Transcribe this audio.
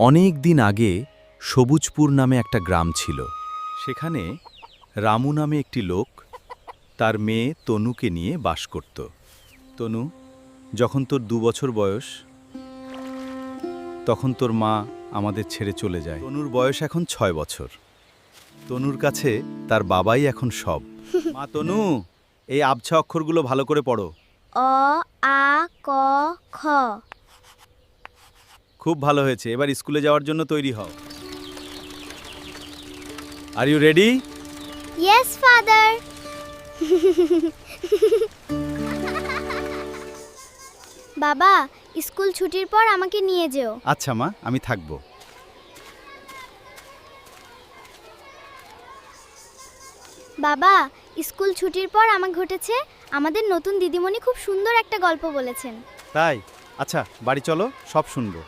অনেক দিন আগে সবুজপুর নামে একটা গ্রাম ছিল। সেখানে রামু নামে একটি লোক তার মেয়ে তনুকে নিয়ে বাস করত। তনু, যখন তোর 2 বছর বয়স তখন তোর মা আমাদের ছেড়ে চলে যায়। তনুর বয়স এখন 6 বছর। তনুর কাছে তার বাবাই এখন সব। মা তনু, এই আবছা অক্ষরগুলো ভালো করে পড়ো। অ আ ক খ। খুব ভালো হয়েছে, এবার স্কুলে যাওয়ার জন্য তৈরি হও। Are you ready? Yes father. বাবা, স্কুল ছুটির পর আমাকে নিয়ে যেও। আচ্ছা মা, আমি থাকবো। বাবা, স্কুল ছুটির পর আমার ঘটেছে আমাদের নতুন দিদিমণি খুব সুন্দর একটা গল্প বলেছেন। তাই? আচ্ছা, বাড়ি চলো, সব শুনবো।